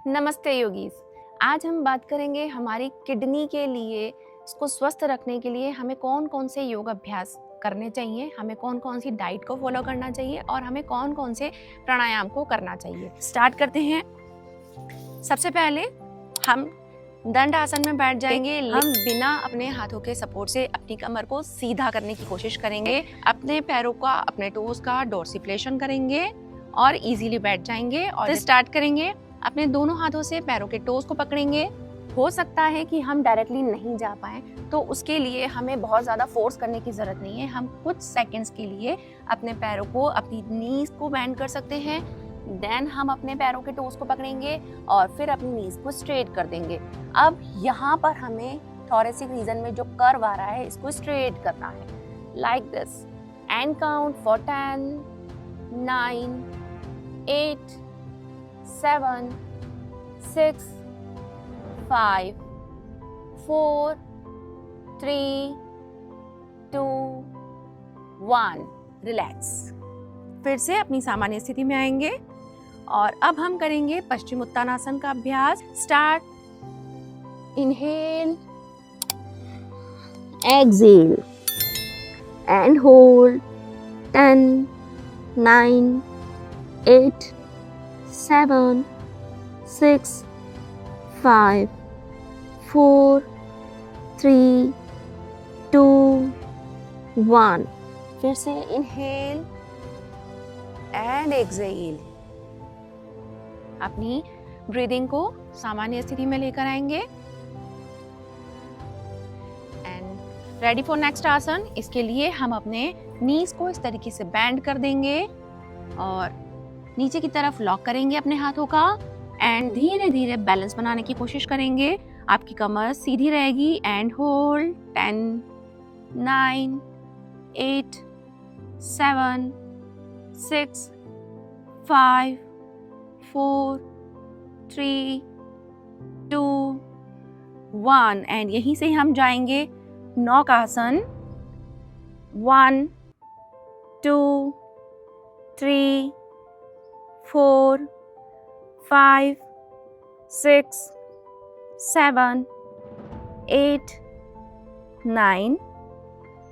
नमस्ते योगीज। आज हम बात करेंगे हमारी किडनी के लिए, इसको स्वस्थ रखने के लिए हमें कौन कौन से योग अभ्यास करने चाहिए, हमें कौन कौन सी डाइट को फॉलो करना चाहिए और हमें कौन कौन से प्राणायाम को करना चाहिए। स्टार्ट करते हैं। सबसे पहले हम दंड आसन में बैठ जाएंगे। हम बिना अपने हाथों के सपोर्ट से अपनी कमर को सीधा करने की कोशिश करेंगे। अपने पैरों का, अपने टोज का डोर्सिफ्लेशन करेंगे और इजीली बैठ जाएंगे। और स्टार्ट करेंगे। अपने दोनों हाथों से पैरों के टोज को पकड़ेंगे। हो सकता है कि हम डायरेक्टली नहीं जा पाए, तो उसके लिए हमें बहुत ज़्यादा फोर्स करने की ज़रूरत नहीं है। हम कुछ सेकंड्स के लिए अपने पैरों को, अपनी नीज को बेंड कर सकते हैं। देन हम अपने पैरों के टोज को पकड़ेंगे और फिर अपनी नीज को स्ट्रेट कर देंगे। अब यहाँ पर हमें थोरेसिक रीजन में जो कर्व आ रहा है, इसको स्ट्रेट करना है, like this. And count for 10, 9, 8, 7, 6, 5, 4, 3, 2, 1। Relax. फिर से अपनी सामान्य स्थिति में आएंगे और अब हम करेंगे पश्चिम उत्तानासन का अभ्यास। Start. Inhale, exhale and hold. 10, 9, 8, 7, 6, 5, 4, 3, 2, 1। फिर से इनहेल एंड एक्सहेल। अपनी ब्रीदिंग को सामान्य स्थिति में लेकर आएंगे एंड रेडी फॉर नेक्स्ट आसन। इसके लिए हम अपने नीज को इस तरीके से बेंड कर देंगे और नीचे की तरफ लॉक करेंगे अपने हाथों का एंड धीरे धीरे बैलेंस बनाने की कोशिश करेंगे। आपकी कमर सीधी रहेगी एंड होल्ड। 10, 9, 8, 7, 6, 5, 4, 3, 2, 1 एंड यहीं से हम जाएंगे नौकासन। 1, 2, 3, 4, 5, 6, 7, 8, 9,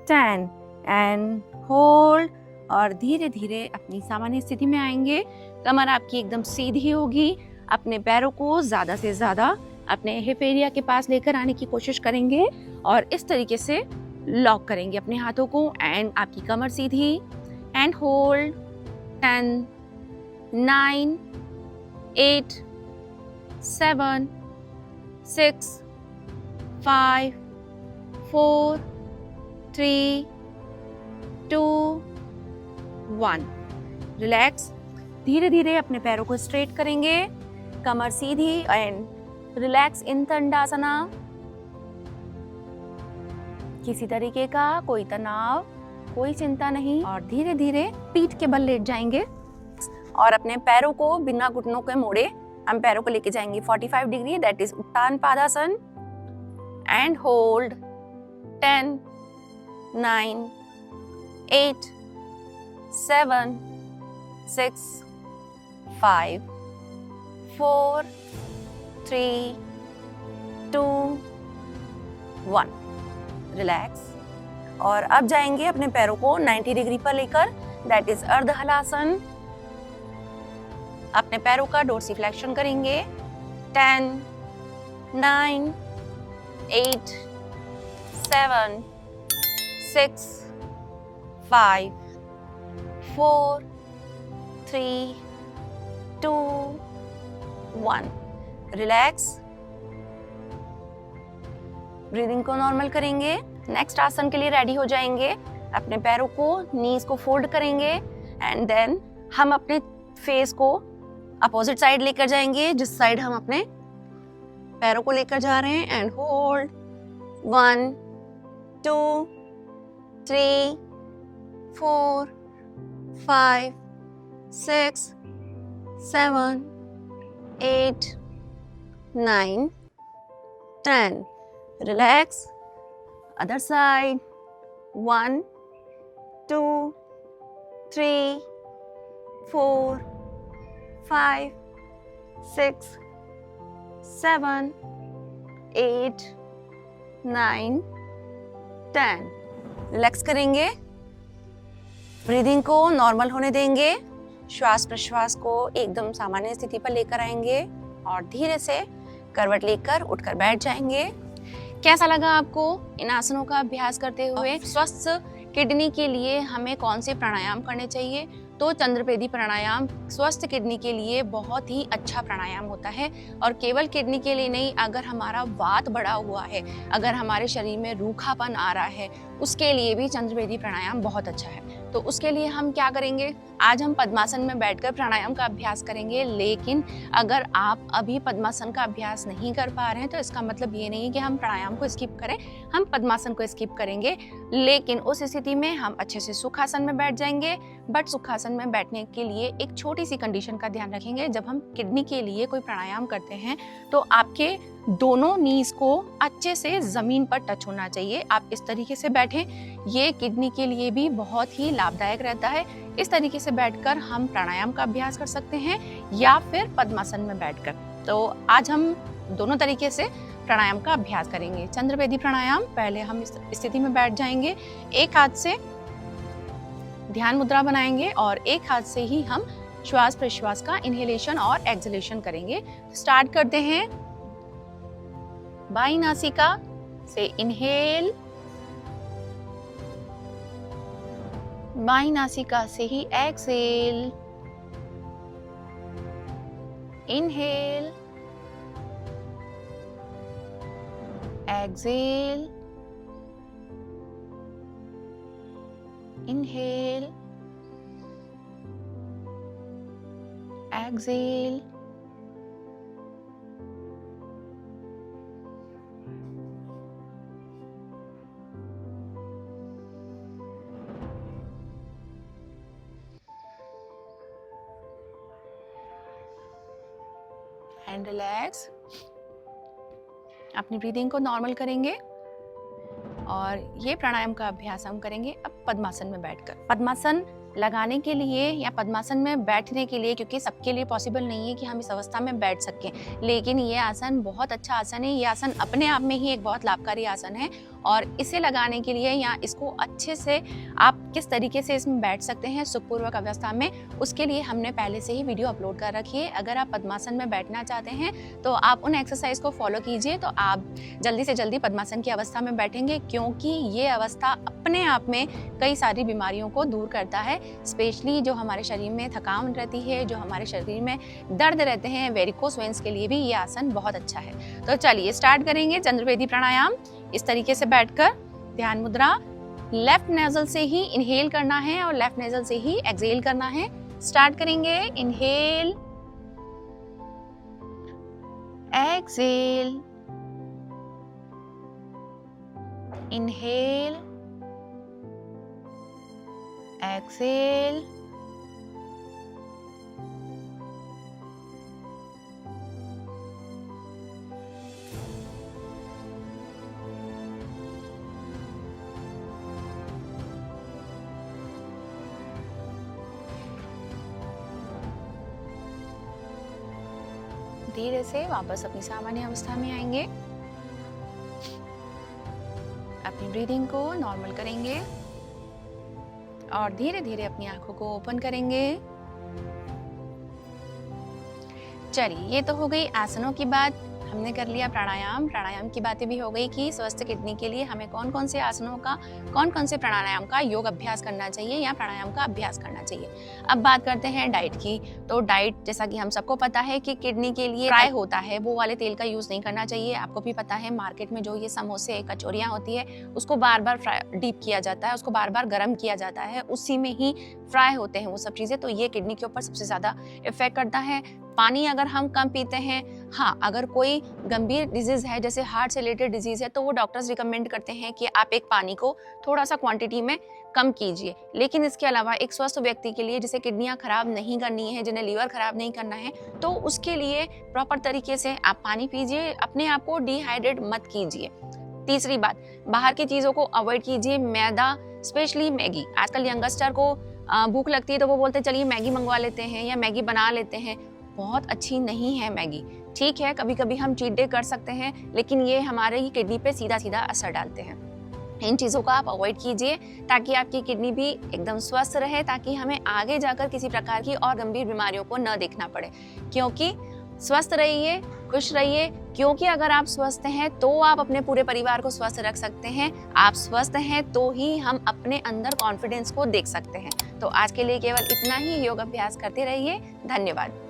10 एंड होल्ड। और धीरे धीरे अपनी सामान्य स्थिति में आएंगे। कमर आपकी एकदम सीधी होगी। अपने पैरों को ज़्यादा से ज़्यादा अपने हिप एरिया के पास लेकर आने की कोशिश करेंगे और इस तरीके से लॉक करेंगे अपने हाथों को एंड आपकी कमर सीधी एंड होल्ड। 10, 9, 8, 7, 6, 5, 4, 3, 2, 1। रिलैक्स। धीरे धीरे अपने पैरों को स्ट्रेट करेंगे, कमर सीधी एंड रिलैक्स इन दंडासना। किसी तरीके का कोई तनाव, कोई चिंता नहीं और धीरे धीरे पीठ के बल लेट जाएंगे और अपने पैरों को बिना घुटनों के मोड़े हम पैरों को लेके जाएंगे 45 degree, that is Uttan Padasana and hold. 10, 9, 8, 7, 6, 5, 4, 3, 2, 1। Relax. और अब जाएंगे अपने पैरों को 90 डिग्री पर लेकर, दैट इज अर्ध हलासन। अपने पैरों का डोर्सिफ्लेक्शन करेंगे। 10, 9, 8, 7, 6, 5, 4, 3, 2, 1। रिलैक्स। ब्रीदिंग को नॉर्मल करेंगे। नेक्स्ट आसन के लिए रेडी हो जाएंगे। अपने पैरों को, नीज को फोल्ड करेंगे एंड देन हम अपने फेस को अपोजिट साइड लेकर जाएंगे, जिस साइड हम अपने पैरों को लेकर जा रहे हैं and hold. 1, 2, 3, 4, 5, 6, 7, 8, 9, 10। Relax. Other side. 1, 2, 3, 4, 5, 6, 7, 8, 9, 10। Relax करेंगे, ब्रीदिंग को नॉर्मल होने देंगे, श्वास प्रश्वास को एकदम सामान्य स्थिति पर लेकर आएंगे और धीरे से करवट लेकर उठकर बैठ जाएंगे। कैसा लगा आपको इन आसनों का अभ्यास करते हुए? स्वस्थ किडनी के लिए हमें कौन से प्राणायाम करने चाहिए? तो चंद्रपेदी प्राणायाम स्वस्थ किडनी के लिए बहुत ही अच्छा प्राणायाम होता है और केवल किडनी के लिए नहीं, अगर हमारा वात बढ़ा हुआ है, अगर हमारे शरीर में रूखापन आ रहा है, उसके लिए भी चंद्रपेदी प्राणायाम बहुत अच्छा है। तो उसके लिए हम क्या करेंगे, आज हम पद्मासन में बैठकर प्राणायाम का अभ्यास करेंगे। लेकिन अगर आप अभी पद्मासन का अभ्यास नहीं कर पा रहे हैं तो इसका मतलब ये नहीं कि हम प्राणायाम को स्किप करें, हम पद्मासन को स्किप करेंगे। लेकिन उस स्थिति में हम अच्छे से सुखासन में बैठ जाएंगे। बट सुखासन में बैठने के लिए एक छोटी सी कंडीशन का ध्यान रखेंगे। जब हम किडनी के लिए कोई प्राणायाम करते हैं तो आपके दोनों नीज को अच्छे से जमीन पर टच होना चाहिए। आप इस तरीके से बैठें, ये किडनी के लिए भी बहुत ही लाभदायक रहता है। इस तरीके से बैठकर हम प्राणायाम का अभ्यास कर सकते हैं या फिर पद्मासन में बैठकर। तो आज हम दोनों तरीके से प्राणायाम का अभ्यास करेंगे। चंद्रपेदी प्राणायाम, पहले हम इस स्थिति में बैठ जाएंगे, एक हाथ से ध्यान मुद्रा बनाएंगे और एक हाथ से ही हम श्वास प्रश्वास का इनहेलेशन और एक्सहेलेशन करेंगे। स्टार्ट करते हैं। बाईं नासिका से इनहेल, बाईं नासिका से ही exhale, inhale, exhale, inhale, exhale, and relax. अपनी ब्रीदिंग को नॉर्मल करेंगे और ये प्राणायाम का अभ्यास हम करेंगे अब पद्मासन में बैठकर। पद्मासन लगाने के लिए या पद्मासन में बैठने के लिए, क्योंकि सबके लिए पॉसिबल नहीं है कि हम इस अवस्था में बैठ सकें, लेकिन ये आसन बहुत अच्छा आसन है। ये आसन अपने आप में ही एक बहुत लाभकारी आसन है और इसे लगाने के लिए या इसको अच्छे से आप किस तरीके से इसमें बैठ सकते हैं सुखपूर्वक अवस्था में, उसके लिए हमने पहले से ही वीडियो अपलोड कर रखी है। अगर आप पद्मासन में बैठना चाहते हैं तो आप उन एक्सरसाइज को फॉलो कीजिए, तो आप जल्दी से जल्दी पद्मासन की अवस्था में बैठेंगे, क्योंकि ये अवस्था अपने आप में कई सारी बीमारियों को दूर करता है। स्पेशली जो हमारे शरीर में थकान रहती है, जो हमारे शरीर में दर्द रहते हैं, वेरिकोस वेन्स के लिए भी ये आसन बहुत अच्छा है। तो चलिए स्टार्ट करेंगे चंद्रपेदी प्राणायाम। इस तरीके से बैठकर ध्यान मुद्रा, लेफ्ट नेजल से ही इनहेल करना है और लेफ्ट नेजल से ही एक्सहेल करना है। स्टार्ट करेंगे। इनहेल, एक्सहेल, इनहेल, एक्सहेल, धीरे से वापस अपनी सामान्य अवस्था में आएंगे। अपनी ब्रीदिंग को नॉर्मल करेंगे और धीरे धीरे अपनी आंखों को ओपन करेंगे। चलिए, ये तो हो गई आसनों की बात, हमने कर लिया प्राणायाम की बातें भी हो गई कि स्वस्थ किडनी के लिए हमें कौन कौन से आसनों का, कौन कौन से प्राणायाम का योग अभ्यास करना चाहिए या प्राणायाम का अभ्यास करना चाहिए। अब बात करते हैं डाइट की। तो डाइट, जैसा कि हम सबको पता है कि किडनी के लिए फ्राई होता है, वो वाले तेल का यूज नहीं करना चाहिए। आपको भी पता है मार्केट में जो ये समोसे कचौरियाँ होती है उसको बार बार डीप किया जाता है, उसको बार बार गर्म किया जाता है, उसी में ही फ्राई होते हैं वो सब चीजें। तो ये किडनी के ऊपर सबसे ज्यादा इफेक्ट करता है। पानी अगर हम कम पीते हैं, हाँ, अगर कोई गंभीर डिजीज है जैसे हार्ट से रिलेटेड डिजीज है तो वो डॉक्टर्स रिकमेंड करते हैं कि आप एक पानी को थोड़ा सा क्वांटिटी में कम कीजिए। लेकिन इसके अलावा एक स्वस्थ व्यक्ति के लिए, जिसे किडनियां खराब नहीं करनी है, जिन्हें लीवर खराब नहीं करना है, तो उसके लिए प्रॉपर तरीके से आप पानी पीजिए, अपने आप को डिहाइड्रेट मत कीजिए। तीसरी बात, बाहर की चीजों को अवॉइड कीजिए। मैदा, स्पेशली मैगी, आजकल यंगस्टर को भूख लगती है तो वो बोलते हैं चलिए मैगी मंगवा लेते हैं या मैगी बना लेते हैं। बहुत अच्छी नहीं है मैगी। ठीक है, कभी कभी हम चीट डे कर सकते हैं, लेकिन ये हमारे ही किडनी पे सीधा सीधा असर डालते हैं। इन चीज़ों को आप अवॉइड कीजिए ताकि आपकी किडनी भी एकदम स्वस्थ रहे, ताकि हमें आगे जाकर किसी प्रकार की और गंभीर बीमारियों को न देखना पड़े। क्योंकि स्वस्थ रहिए, खुश रहिए, क्योंकि अगर आप स्वस्थ हैं तो आप अपने पूरे परिवार को स्वस्थ रख सकते हैं। आप स्वस्थ हैं तो ही हम अपने अंदर कॉन्फिडेंस को देख सकते हैं। तो आज के लिए केवल इतना ही। योग अभ्यास करते रहिए। धन्यवाद।